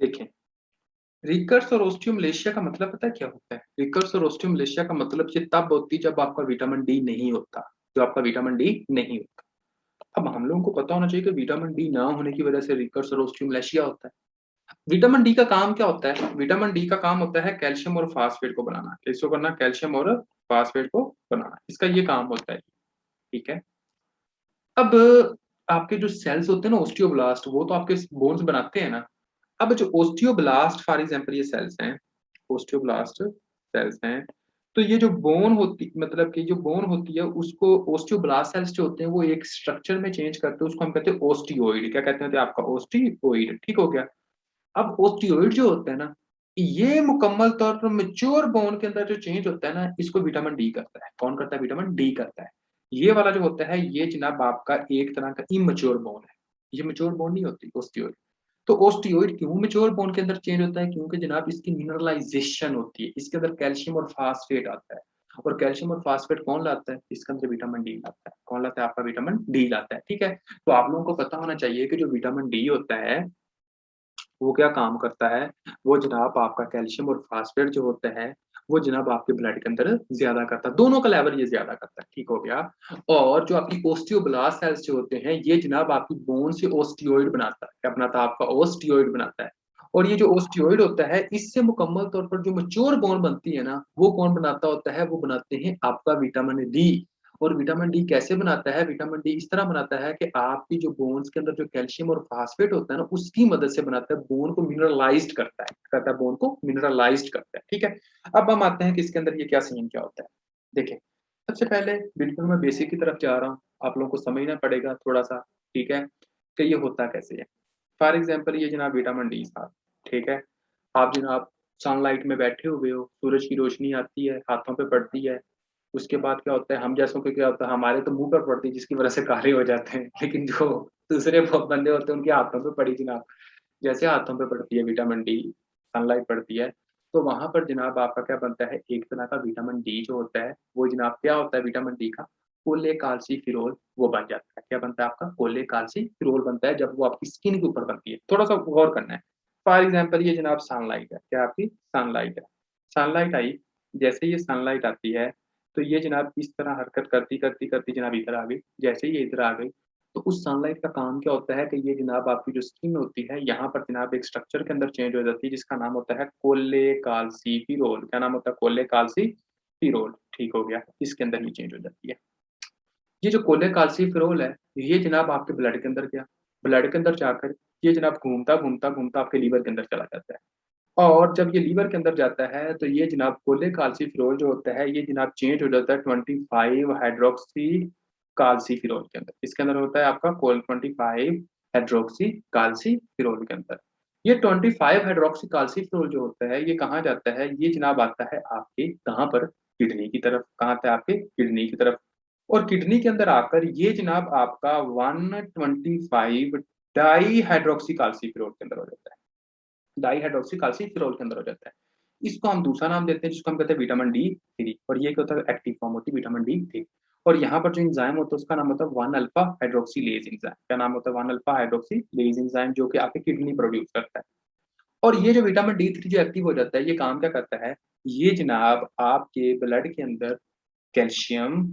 देखें, रिकर्स और ओस्टियोमलेशिया का मतलब पता है क्या होता है? रिकर्स और ओस्टियोमलेशिया का मतलब ये तब होती है जब आपका विटामिन डी नहीं होता, जो आपका विटामिन डी नहीं होता। अब हम लोगों को पता होना चाहिए कि विटामिन डी ना होने की वजह से रिकर्स और ओस्टियोमलेशिया होता है। विटामिन डी का काम क्या होता है? विटामिन डी का काम होता है कैल्शियम और फास्फेट को बनाना। किसको करना? कैल्शियम और फास्फेट को बनाना। इसका ये काम होता है, ठीक है? अब आपके जो सेल्स होते हैं ना ओस्टियोब्लास्ट, वो तो आपके बोन्स बनाते हैं ना। अब जो ओस्टियोब्लास्ट फॉर एग्जांपल ये सेल्स हैं, ओस्टियोब्लास्ट सेल्स हैं, तो ये जो बोन होती मतलब कि जो बोन होती है उसको ओस्टियोब्लास्ट सेल्स जो होते हैं वो एक स्ट्रक्चर में चेंज करते हैं, उसको हम कहते हैं ओस्टियोइड। क्या कहते हैं आपका? ओस्टियोइड, ठीक हो गया। अब ओस्टियोइड जो होता है ना, ये मुकम्मल तौर पर मैच्योर बोन के अंदर जो चेंज होता है ना, इसको विटामिन डी करता है। कौन करता है? विटामिन डी करता है। ये वाला जो होता है, ये जनाब आपका एक तरह का इमैच्योर बोन है। ये मैच्योर बोन नहीं होती ओस्टियोइड। तो ओस्टियोइड क्यों मैच्योर बोन के अंदर चेंज होता है? क्योंकि जनाब इसकी मिनरलाइजेशन होती है। इसके अंदर कैल्शियम और फास्फेट आता है। और कैल्शियम और फास्फेट कौन लाता है? इसके अंदर विटामिन डी लाता है। कौन लाता है? आपका विटामिन डी लाता है, ठीक है? तो आप लोगों को पता होना चाहिए कि जो विटामिन डी होता है वो क्या काम करता है? वो जनाब आपका कैल्शियम और फास्फेट जो होता है, वो जनाब आपके ब्लड के अंदर ज़्यादा करता है। दोनों का लेवल ये ज़्यादा करता है, ठीक हो गया? और जो आपकी ओस्टियोब्लास्ट सेल्स जो होते हैं, ये जनाब आपकी बोन से ओस्टियोइड बनाता है। क्या बनाता है? आपका ओस्टियोइड बनाता है। और ये जो ओस्टियोइड होता है, इससे मुकम्मल तौर पर जो मैच्योर बोन बनती है ना, वो कौन बनाता होता है? वो बनाते हैं आपका विटामिन डी। और विटामिन डी कैसे बनाता है? विटामिन डी इस तरह बनाता है कि आपकी जो बोन्स के अंदर जो कैल्शियम और फास्फेट होता है ना, उसकी मदद से बनाता है, बोन को मिनरलाइज़्ड करता है। करता है बोन को मिनरलाइज़्ड करता है, ठीक है? अब हम आते हैं कि इसके अंदर ये क्या सीन क्या होता है। देखिए, सबसे पहले बिल्कुल मैं बेसिक की तरफ जा रहा हूँ, आप लोगों को समझना पड़ेगा थोड़ा-सा, ठीक है? कि ये होता कैसे है। फॉर एग्ज़ाम्पल ये जनाब विटामिन डी साहब, ठीक है? आप जनाब सनलाइट में बैठे हुए हो, सूरज की रोशनी आती है, हाथों पे पड़ती है, उसके बाद क्या होता है, हम जैसों को क्या होता है, हमारे तो मुँह पर पड़ती है जिसकी वज़ह से काले हो जाते हैं। लेकिन जो दूसरे ब बंदे होते हैं उनके हाथों पे पड़ी जनाब, जैसे हाथों पे पड़ती है विटामिन डी, सनलाइट पड़ती है, तो वहाँ पर जनाब आपका क्या बनता है, एक तरह का विटामिन डी जो होता है, वो जनाब क्या होता है विटामिन डी का, कोलेकाल्सिफेरोल वो बन जाता है। क्या बनता है आपका? कोलेकाल्सिफेरोल बनता है जब वो आपकी स्किन के ऊपर बनती है। थोड़ा-सा गौर करना है। फॉर एग्ज़ाम्पल ये जनाब सनलाइट है, क्या आपकी? सनलाइट है। सनलाइट आई, जैसे ये सनलाइट आती है, तो ये जनाब इस तरह हरकत करती जनाब इधर आ गई। जैसे ही ये इधर आ गई, तो उस सनलाइट का काम क्या होता है कि ये जनाब आपकी जो स्किन होती है, यहाँ पर जनाब एक स्ट्रक्चर के अंदर चेंज हो जाती है जिसका नाम होता है कोलेकाल्सिफेरोल। क्या नाम होता है? कोलेकाल्सिफेरोल, ठीक हो गया। इसके अंदर ये चेंज हो जाती है। ये जो कोलेकाल्सिफेरोल है, ये जनाब आपके ब्लड के अंदर गया। ब्लड के अंदर जाकर ये जनाब घूमता आपके लीवर के अंदर चला जाता है। और जब ये लीवर के अंदर जाता है, तो ये जनाब कोलेकाल्सिफेरोल जो होता है, ये जनाब चेंज हो जाता है 25 हाइड्रॉक्सी काल्सिफेरोल के अंदर। किसके अंदर होता है आपका? कोल 25 हाइड्रॉक्सी काल्सिफेरोल के अंदर। ये 25 हाइड्रॉक्सी काल्सिफेरोल जो होता है, ये कहाँ जाता है? ये जनाब आता है आपके कहाँ पर? किडनी की तरफ। कहाँ आता है? आपके किडनी की तरफ। और किडनी के अंदर आकर ये जनाब आपका 125 डाई हाइड्रॉक्सी काल्सिफेरोल के अंदर हो जाता है। डाइहाइड्रॉक्सीकाल्सिफेरोल के अंदर हो जाता है। इसको हम दूसरा नाम देते हैं जिसको हम कहते हैं विटामिन डी 3 और ये क्या होता है एक्टिव फॉर्म होती है विटामिन डी 3 और यहाँ पर जो एंजाइम होता है उसका नाम होता है 1 अल्फा हाइड्रोक्सिलेज एंजाइम। क्या नाम होता है? 1 अल्फा हाइड्रोक्सिलेज एंजाइम जो कि आपकी किडनी प्रोड्यूस करता है। और ये जो विटामिन डी 3 जो एक्टिव हो जाता है ये काम क्या करता है? ये जनाब आपके ब्लड के अंदर कैल्शियम,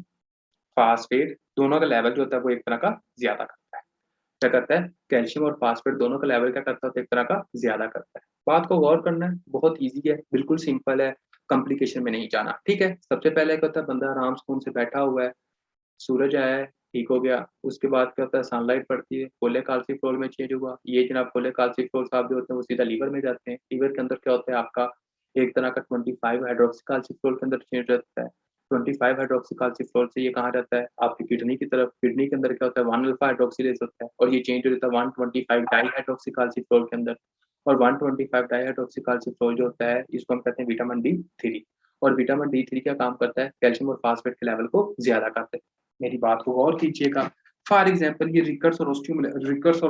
फास्फेट दोनों का लेवल जो होता है वो एक तरह का ज़्यादा करता है। क्या करता है? कैल्शियम और फास्फेट दोनों का लेवल क्या करता है? तो एक तरह का ज़्यादा करता है। बात को गौर करना है, बहुत ईज़ी है, बिल्कुल सिंपल है, कॉम्प्लिकेशन में नहीं जाना, ठीक है? सबसे पहले क्या होता है बंदा आराम सुकून से बैठा हुआ है, सूरज आया है, ठीक हो गया। उसके बाद क्या होता है सनलाइट पड़ती है, कोलेकाल्सिफेरोल में चेंज हुआ। ये जनाब कोलेकाल्सिफेरोल साहब जो होते हैं वो सीधा लीवर में जाते हैं। लीवर के अंदर क्या होता है आपका एक तरह का 25 हाइड्रोक्सिकाल्सिफेरोल के अंदर चेंज रहता है। 25 हाइड्रोक्सिकाल्सिफेरोल से ये कहाँ जाता है? आपकी किडनी की तरफ। किडनी के अंदर क्या होता है 1 अल्फा हाइड्रोक्सिलेज होता है और ये चेंज हो जाता है 125 डाइहाइड्रोक्सिकाल्सिफेरोल के अंदर। और 125 डाइहाइड्रोक्सिकाल्सिफेरोल जो होता है इसको हम कहते हैं विटामिन डी 3 और विटामिन डी 3 क्या काम करता है? कैल्शियम और फास्फेट के लेवल को ज़्यादा करता है। मेरी बात को गौर कीजिएगा। फॉर एग्ज़ाम्पल ये रिकर्स और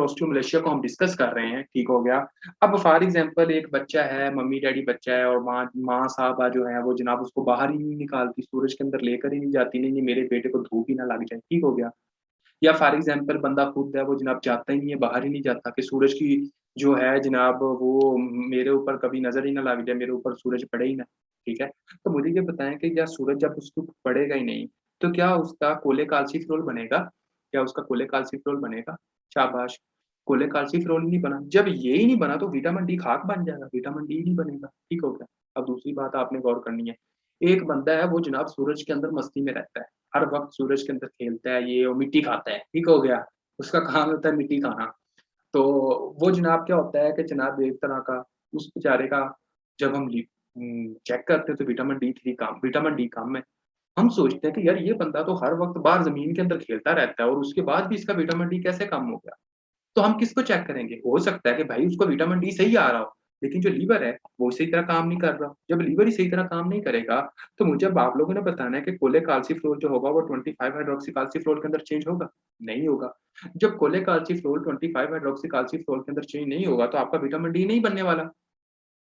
ओस्टियोमलेशिया को हम डिस्कस कर रहे हैं, ठीक हो गया। अब फॉर एग्ज़ाम्पल एक बच्चा है, मम्मी-डैडी बच्चा है और माँ माँ साहबा जो है वो जनाब उसको बाहर ही नहीं निकालती, सूरज के अंदर लेकर ही नहीं जाती, नहीं-नहीं मेरे बेटे को धूप ही ना लग जाए, ठीक हो गया। या फॉर एग्ज़ाम्पल बंदा खुद है वो जनाब जाता ही नहीं है, बाहर ही नहीं जाता कि सूरज की जो है जनाब वो मेरे ऊपर कभी नजर ही ना लग जाए, मेरे ऊपर सूरज पड़े ही ना। ठीक है, तो मुझे ये बताएं कि क्या सूरज जब उसके ऊपर पड़ेगा ही नहीं, तो क्या उसका कोले काल्सीफेरोल बनेगा? क्या उसका कोले काल्सीफेरोल बनेगा? शाबाश, कोले काल्सीफेरोल नहीं बना। जब ये ही नहीं बना तो विटामिन डी खाक बन जाएगा, विटामिन डी नहीं बनेगा। ठीक हो गया। अब दूसरी बात आपने गौर करनी है, एक बंदा है वो जनाब सूरज के अंदर मस्ती में रहता है, हर वक्त सूरज के अंदर खेलता है, ये वो मिट्टी खाता है। ठीक हो गया, उसका काम होता है मिट्टी खाना। तो वो जनाब क्या होता है कि जनाब एक तरह का उस बेचारे का, जब हम चेक करते हैं तो विटामिन डी कम, विटामिन डी कम है। हम सोचते हैं कि यार ये बंदा तो हर वक्त बाहर जमीन के अंदर खेलता रहता है और उसके बाद भी इसका विटामिन डी कैसे कम हो गया? तो हम किसको चेक करेंगे? हो सकता है कि भाई उसको विटामिन डी सही आ रहा हो, लेकिन जो लीवर है वो सही तरह काम नहीं कर रहा। जब लीवर ही सही तरह काम नहीं करेगा, तो मुझे अब आप लोगों ने बताना है कि कोलेकाल्सिफेरोल जो होगा वो 25 हाइड्रोक्सीकाल्सिफेरोल के अंदर चेंज होगा? नहीं होगा। जब कोलेकाल्सिफेरोल 25 हाइड्रोक्सीकाल्सिफेरोल के अंदर चेंज नहीं होगा, तो आपका विटामिन डी नहीं बनने वाला।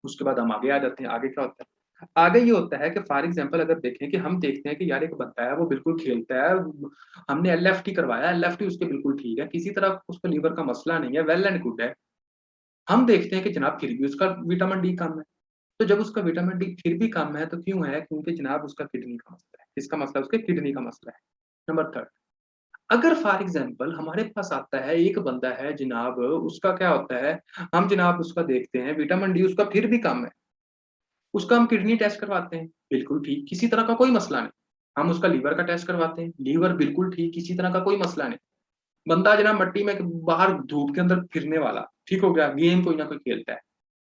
उसके बाद हम आगे आ जाते हैं, आगे क्या होता है? आगे ये होता है कि फॉर एग्जांपल अगर देखें कि हम देखते हैं कि यार एक बंदा है वो बिल्कुल खेलता है, हमने एलएफटी करवाया, एलएफटी उसके बिल्कुल ठीक है, किसी तरह उसको लीवर का मसला नहीं है, वेल एंड गुड है। हम देखते हैं कि जनाब फिर भी उसका विटामिन डी कम है। तो जब उसका विटामिन डी फिर भी कम है तो क्यों है? क्योंकि जनाब उसका किडनी का मसला है। किसका मसला है? उसके किडनी का मसला है। नंबर थर्ड, अगर फॉर एग्जांपल हमारे पास आता है एक बंदा है जनाब, उसका क्या होता है, हम जनाब उसका देखते हैं विटामिन डी उसका फिर भी कम है, उसका हम किडनी टेस्ट करवाते हैं, बिल्कुल ठीक, किसी तरह का कोई मसला नहीं। हम उसका लीवर का टेस्ट करवाते हैं, लीवर बिल्कुल ठीक, किसी तरह का कोई मसला नहीं। बंदा जनाब मट्टी में बाहर धूप के अंदर फिरने वाला, ठीक हो गया, गेम कोई ना कोई खेलता है,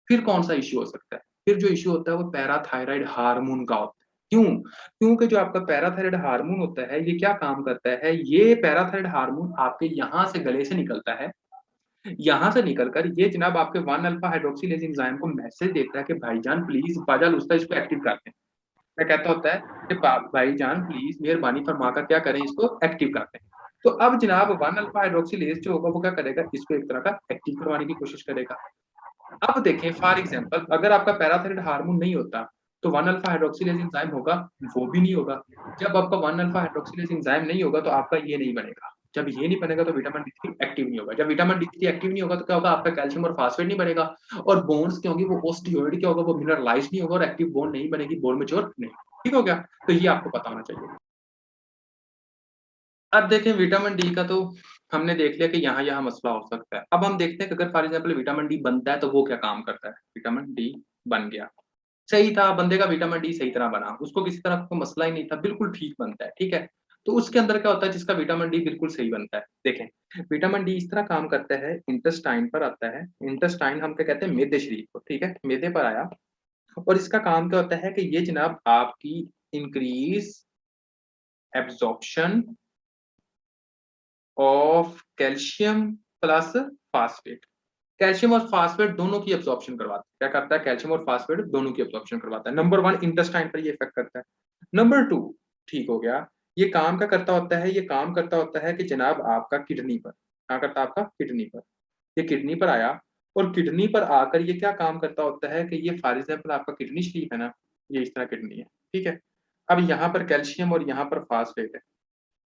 फिर कौन सा इश्यू हो सकता है? फिर जो इश्यू होता है वो पैराथायराइड हार्मोन का होता है। क्यों? क्योंकि जो आपका पैराथायराइड हार्मोन होता है ये क्या काम करता है? ये पैराथायराइड हार्मोन आपके यहाँ से गले से निकलता है, यहाँ से निकलकर ये जनाब आपके 1 अल्फा हाइड्रोक्सिलेज एंजाइम को मैसेज देता है कि भाईजान प्लीज बाजा लुस्ता इसको एक्टिव करते हैं। क्या कहता होता है कि भाईजान प्लीज मेहरबानी फरमा कर क्या करें, इसको एक्टिव करते हैं। तो अब जनाब 1 अल्फा हाइड्रोक्सिलेज जो होगा वो क्या करेगा, इसको एक तरह का एक्टिव करवाने की कोशिश करेगा। अब देखें फॉर एग्जांपल अगर आपका पैराथायराइड हार्मोन नहीं होता तो 1 अल्फा हाइड्रोक्सिलेज एंजाइम होगा, वो भी नहीं होगा। जब आपका 1 अल्फा हाइड्रोक्सिलेज एंजाइम नहीं होगा तो आपका ये नहीं बनेगा। जब ये नहीं बनेगा तो विटामिन डी थ्री एक्टिव नहीं होगा। जब विटामिन डी थ्री एक्टिव नहीं होगा तो क्या होगा, आपका कैल्शियम और फास्फेट नहीं बनेगा, और बोन्स क्या होंगी, वो ओस्टियोइड क्या होगा, वो मिनरलाइज नहीं होगा और एक्टिव बोन नहीं बनेगी, बोन मेच्योर नहीं। ठीक हो गया, तो ये आपको पता होना चाहिए। अब देखें विटामिन डी का तो हमने देख लिया कि यहाँ यहाँ मसला हो सकता है। अब हम देखते हैं कि अगर फॉर एग्जाम्पल विटामिन डी बनता है तो वो क्या काम करता है। विटामिन डी बन गया, सही था, बंदे का विटामिन डी सही तरह बना, उसको किसी तरह का मसला ही नहीं था, बिल्कुल ठीक बनता है। ठीक है, तो उसके अंदर क्या होता है जिसका विटामिन डी बिल्कुल सही बनता है? देखें, विटामिन डी इस तरह काम करता है, इंटेस्टाइन पर आता है। इंटेस्टाइन हम क्या कहते हैं, मेदे शरीर को, ठीक है, मेदे पर आया, और इसका काम क्या होता है कि ये जनाब आपकी increase absorption of calcium plus phosphate, calcium और फास्फेट दोनों की एब्जॉर्प्शन करवाता है। क्या करता है? कैल्शियम और फास्फेट दोनों की एब्जॉर्प्शन करवाता है। नंबर वन, इंटेस्टाइन पर ये इफेक्ट करता है। नंबर टू, ठीक हो गया, ये काम क्या करता होता है, ये काम करता होता है कि जनाब आपका किडनी पर, क्या करता है आपका किडनी पर, ये किडनी पर आया, और किडनी पर आकर ये क्या काम करता होता है कि ये फॉर एग्जाम्पल आपका किडनी शरीफ है ना, ये इस तरह किडनी है, ठीक है, अब यहाँ पर कैल्शियम और यहाँ पर फास्फेट है,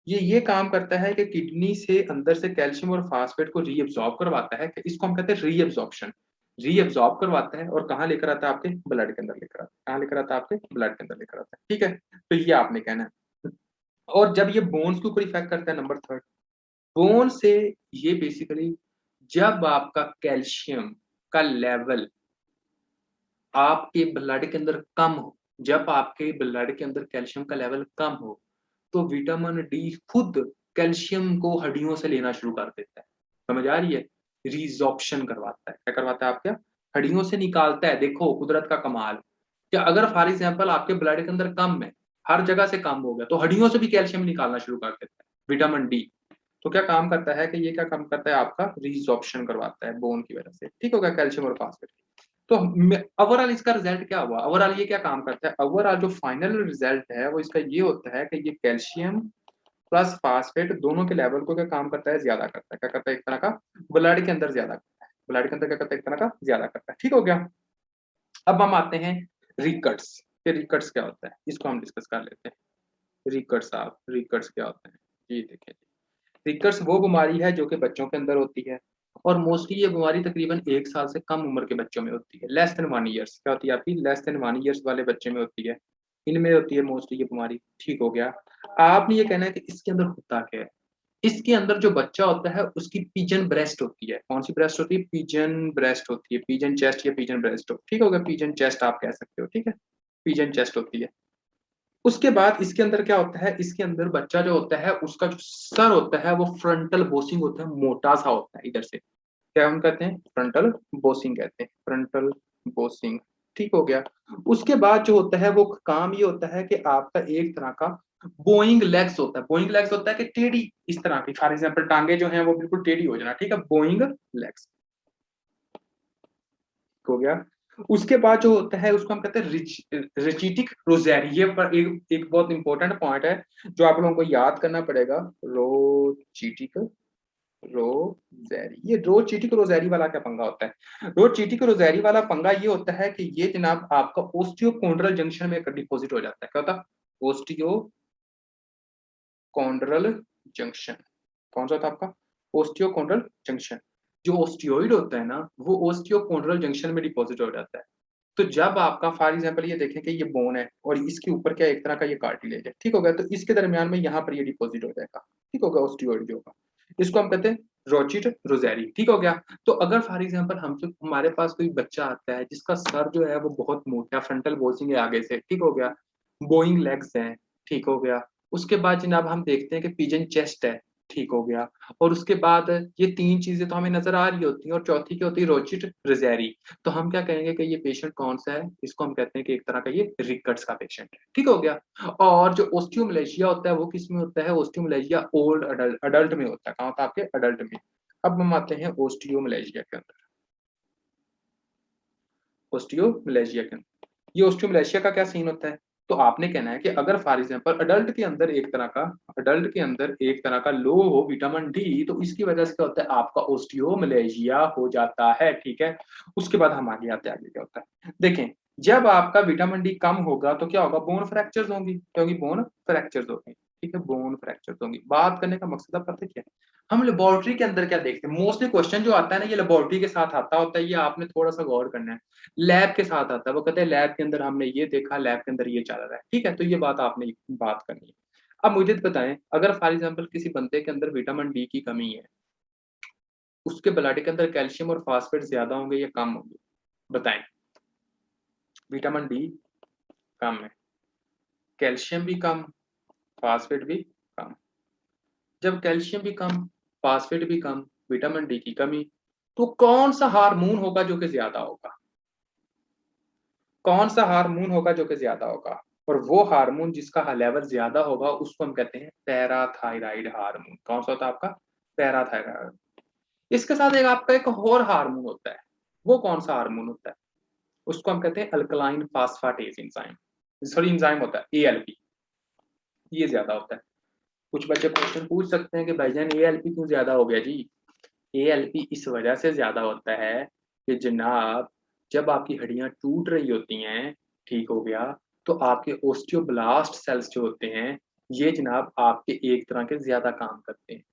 ये काम करता है कि किडनी से अंदर से कैल्शियम और फास्फेट को रीअब्सॉर्ब करवाता है, कि इसको हम कहते हैं रीअब्सॉर्प्शन, रीअब्सॉर्ब करवाता है और कहाँ लेकर आता है, आपके ब्लड के अंदर लेकर आता है। कहाँ लेकर आता है? आपके ब्लड के अंदर लेकर आता है। ठीक है, तो ये आपने कहना है। और जब ये बोन्स के ऊपर इफेक्ट करता है, नंबर थर्ड, बोन से, ये बेसिकली जब आपका कैल्शियम का लेवल आपके ब्लड के अंदर कम हो, जब आपके ब्लड के अंदर कैल्शियम का लेवल कम हो, तो विटामिन डी खुद कैल्शियम को हड्डियों से लेना शुरू कर देता है। समझ आ रही है? रिजॉर्प्शन करवाता है। क्या करवाता है? आपके हड्डियों से निकालता है। देखो कुदरत का कमाल, कि अगर फॉर एग्जाम्पल आपके ब्लड के अंदर कम है, हर जगह से कम हो गया, तो हड्डियों से भी कैल्शियम निकालना शुरू कर देता है विटामिन डी। तो क्या काम करता है कि ये क्या काम करता है, आपका रिजॉर्प्शन करवाता है बोन की वजह से। ठीक हो गया, कैल्शियम और फास्फेट। तो ओवरऑल इसका रिजल्ट क्या हुआ, ओवरऑल ये क्या काम करता है, ओवरऑल जो फाइनल रिजल्ट है वो इसका ये होता है कि ये कैल्शियम प्लस फास्फेट दोनों के लेवल को क्या काम करता है, ज्यादा करता है। क्या करता है? एक तरह का ब्लड के अंदर ज्यादा करता है, ब्लड के अंदर क्या करता है, एक तरह का ज्यादा करता है। ठीक हो गया। अब हम आते हैं रिकट्स। ये रिकट्स क्या होता है, इसको हम डिस्कस कर लेते हैं। रिकट्स, आप रिकट्स क्या होते हैं? जी देखिए, रिकट्स वो बीमारी है जो कि बच्चों के अंदर होती है, और मोस्टली ये बीमारी तकरीबन 1 साल से कम उम्र के बच्चों में होती है, लेस देन 1 ईयर्स। क्या होती है आपकी? लेस देन 1 ईयर्स वाले बच्चे में होती है, इनमें होती है मोस्टली ये बीमारी। ठीक हो गया। आपने ये कहना है कि इसके अंदर होता क्या है? इसके अंदर जो बच्चा होता है उसकी पिजन ब्रेस्ट होती है। कौन सी ब्रेस्ट होती है? पिजन ब्रेस्ट होती है, पिजन चेस्ट या पिजन ब्रेस्ट हो, ठीक हो गया, पिजन चेस्ट आप कह सकते हो, ठीक है, पिजन चेस्ट होती है। उसके बाद इसके अंदर क्या होता है? इसके अंदर बच्चा जो होता है उसका जो सर होता है वो फ्रंटल बोसिंग होता है, मोटा सा होता है इधर से। क्या हम कहते हैं? फ्रंटल बोसिंग कहते हैं, फ्रंटल बोसिंग। ठीक हो गया। उसके बाद जो होता है वो काम ये होता है कि आपका एक तरह का बोइंग लेग्स होता है। बोइंग लेग्स होता है कि टेढ़ी इस तरह की, फॉर एग्जाम्पल टांगे जो हैं वो बिल्कुल टेढ़ी हो जाना, ठीक है, बोइंग लेग्स हो गया। उसके बाद जो होता है उसको हम कहते हैं रिचिटिक रोजेरी। ये पर एक बहुत इंपॉर्टेंट पॉइंट है जो आप लोगों को याद करना पड़ेगा। रोचिटिक रोजेरी, ये रोचिटिक रोजेरी वाला क्या पंगा होता है? रोचिटिक रोजेरी वाला पंगा ये होता है कि ये जनाब आपका ओस्टियोकोंड्रल जंक्शन में डिपॉजिट हो जाता है। क्या होता है? ओस्टियोकोंड्रल जंक्शन। कौन सा था आपका? ओस्टियोकोंड्रल जंक्शन। जो ओस्टियोइड होता है ना वो ओस्टियोकोंड्रल जंक्शन में डिपॉजिट हो जाता है। तो जब आपका फॉर एग्जाम्पल ये देखें कि ये बोन है और इसके ऊपर क्या एक तरह का ये कार्टिलेज है, ठीक हो गया, तो इसके दरमियान में यहाँ पर ये डिपॉजिट हो जाएगा, ठीक होगा, ओस्टियोइड जो होगा। इसको हम कहते हैं रोचिट रोजेरी, ठीक हो गया। तो अगर फॉर एग्जाम्पल हमसे हमारे पास कोई बच्चा आता है जिसका सर जो है वो बहुत मोटा, फ्रंटल बोसिंग है आगे से, ठीक हो गया, बोइंग लेग्स हैं, ठीक हो गया। उसके बाद जनाब हम देखते हैं कि पिजन चेस्ट है, ठीक हो गया। और उसके बाद ये तीन चीजें तो हमें नजर आ रही होती हैं और चौथी क्या होती है? रोचिट रोजेरी। तो हम क्या कहेंगे कि ये पेशेंट कौन सा है? इसको हम कहते हैं कि एक तरह का ये रिकट्स का पेशेंट है, ठीक हो गया। और जो ओस्टियोमलेशिया होता है वो किस में होता है? ओस्टियोमलेशिया ओल्ड अडल्ट अडल्ट में होता है। कहाँ होता है? आपके अडल्ट में। अब हम आते हैं ओस्टियोमलेशिया के अंदर। ओस्टियोमलेशिया के अंदर ये ओस्टियोमलेशिया का क्या सीन होता है? तो आपने कहना है कि अगर फॉर एग्जाम्पल अडल्ट के अंदर एक तरह का लो हो विटामिन डी, तो इसकी वजह से क्या होता है? आपका ओस्टियोमलेशिया हो जाता है, ठीक है। उसके बाद हम आगे आते हैं, आगे क्या होता है देखें। जब आपका विटामिन डी कम होगा तो क्या होगा? बोन फ्रैक्चर्स होंगी, क्योंकि बोन फ्रैक्चर्स होंगी, ठीक है, बोन फ्रैक्चर्स होंगी। बात करने का मकसद आप पता क्या है? हम लेबोरेटरी के अंदर क्या देखते हैं? मोस्टली क्वेश्चन जो आता है ना ये लेबोरेटरी के साथ आता होता है, ये आपने थोड़ा सा गौर करना है। लैब के साथ आता है, वो कहते हैं लैब के अंदर हमने ये देखा, लैब के अंदर ये चल रहा है, ठीक है, तो ये बात आपने बात करनी है। अब मुझे तो बताएं, अगर फॉर एग्जाम्पल किसी बंदे के अंदर विटामिन डी की कमी है, उसके ब्लड के अंदर कैल्शियम और फास्फेट ज्यादा होंगे या कम होंगे? बताएं। विटामिन डी कम है, कैल्शियम भी कम, फास्फेट भी कम। जब कैल्शियम भी कम, फास्फेट भी कम, विटामिन डी की कमी, तो कौन सा हार्मोन होगा जो कि ज्यादा होगा? कौन सा हार्मोन होगा जो कि ज्यादा होगा? और वो हार्मोन जिसका लेवल ज्यादा होगा उसको हम कहते हैं पैराथायराइड हार्मोन। कौन सा होता है आपका? पैराथायराइड। इसके साथ एक आपका एक और हार्मोन होता है, वो कौन सा हार्मोन होता है? उसको हम कहते हैं अल्कलाइन फास्फाटेज एंजाइम। सॉरी, एंजाइम होता है एएलपी, ये ज्यादा होता है। कुछ बच्चे क्वेश्चन पूछ सकते हैं कि भाईजान एएलपी क्यों ज्यादा हो गया जी? एएलपी इस वजह से ज्यादा होता है कि जनाब जब आपकी हड्डियां टूट रही होती हैं, ठीक हो गया, तो आपके ओस्टियोब्लास्ट सेल्स जो होते हैं ये जनाब आपके एक तरह के ज्यादा काम करते हैं।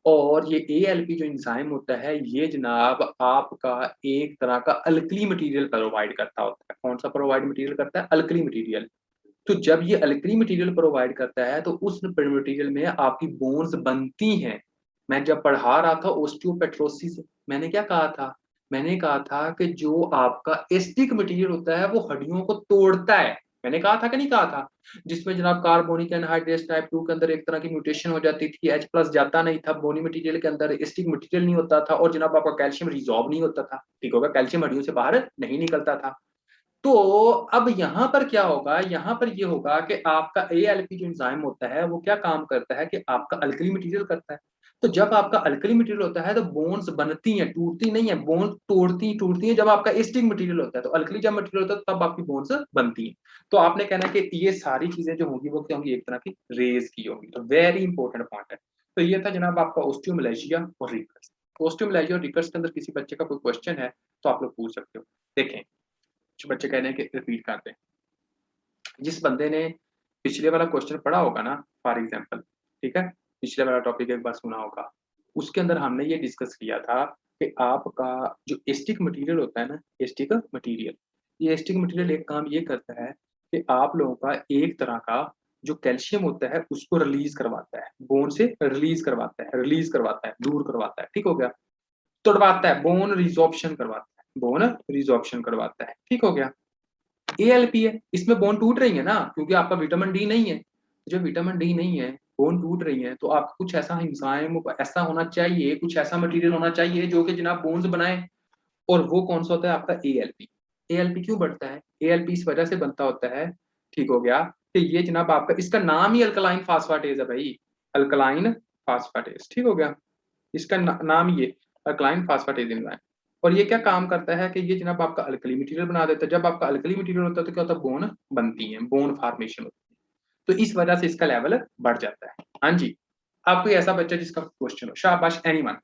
और ये एएलपी जो एंजाइम होता है ये जनाब आपका एक तरह का अल्कली मटेरियल प्रोवाइड करता होता है। कौन सा प्रोवाइड मटेरियल करता है? Alkali material. तो जब ये अल्कली मटेरियल प्रोवाइड करता है तो उस मटेरियल में आपकी बोन्स बनती हैं। मैं जब पढ़ा रहा था ओस्टियोपेट्रोसिस, मैंने क्या कहा था? मैंने कहा था कि जो आपका एस्टिक मटेरियल होता है वो हड्डियों को तोड़ता है। मैंने कहा था कि नहीं कहा था? जिसमें जनाब कार्बोनिक एनहाइड्रेस टाइप 2 के अंदर एक तरह की म्यूटेशन हो जाती थी, H प्लस जाता नहीं था, बोनी मटेरियल के अंदर एस्टिक मटेरियल नहीं होता था और जनाब आपका कैल्शियम रिजॉर्ब नहीं होता था, ठीक होगा, कैल्शियम हड्डियों से बाहर नहीं निकलता था। तो अब यहाँ पर क्या होगा? यहाँ पर ये होगा कि आपका एएलपी जो एंजाइम होता है वो क्या काम करता है कि आपका अल्कली मटेरियल करता है। तो जब आपका अल्कली मटेरियल होता है तो बोन्स बनती हैं, टूटती नहीं है, बोन्स तोड़ती टूटती हैं। जब आपका एसिडिक मटेरियल होता है तो अल्कली जब मटेरियल होता है तब आपकी बोन्स बनती हैं। तो आपने कहना है कि ये सारी चीजें जो होंगी वो क्या होंगी? एक तरह की रेज की होंगी। तो वेरी इंपॉर्टेंट पॉइंट है। तो ये था जनाब आपका ओस्टियोमलेशिया और रिकट्स। ओस्टियोमलेशिया और रिकट्स के अंदर किसी बच्चे का कोई क्वेश्चन है तो आप लोग पूछ सकते हो। देखें, कुछ बच्चे कह रहे हैं कि रिपीट कर दें। जिस बंदे ने पिछले वाला क्वेश्चन पढ़ा होगा ना, फॉर एग्जाम्पल, ठीक है, पिछले वाला टॉपिक एक बार सुना होगा, उसके अंदर हमने ये डिस्कस किया था कि आपका जो एस्टिक मटेरियल होता है ना, एस्टिक मटेरियल, ये एस्टिक मटेरियल एक काम ये करता है कि आप लोगों का एक तरह का जो कैल्शियम होता है उसको रिलीज करवाता है, बोन से रिलीज करवाता है, दूर करवाता है, ठीक हो गया। तोड़वाता है, बोन रिजॉर्प्शन करवाता है, बोन रिजॉर्प्शन करवाता है, ठीक हो गया। एएलपी है, इसमें बोन टूट रही है ना, क्योंकि आपका विटामिन डी नहीं है। जब विटामिन डी नहीं है, बोन टूट रही है, तो आपका कुछ ऐसा एंजाइम ऐसा होना चाहिए, कुछ ऐसा मटेरियल होना चाहिए जो कि जनाब बोन्स बनाए, और वो कौन सा होता है आपका एएलपी। एएलपी क्यों बढ़ता है? एएलपी इस वजह से बनता होता है, ठीक हो गया, कि ये जनाब आपका, इसका नाम ही अल्कलाइन फास्फाटेज है भाई, अल्कलाइन फास्फाटेज, ठीक हो गया, इसका नाम ये अल्कलाइन फास्फाटेज एंजाइम। और ये क्या काम करता है कि ये जनाब आपका अल्कली मटेरियल बना देता है। जब आपका अल्कली मटेरियल होता है तो क्या होता है, बोन बनती है, बोन फॉर्मेशन होती है, तो इस वजह से इसका लेवल बढ़ जाता है। हाँ जी, आप कोई ऐसा बच्चा जिसका क्वेश्चन हो, शाबाश एनीवन।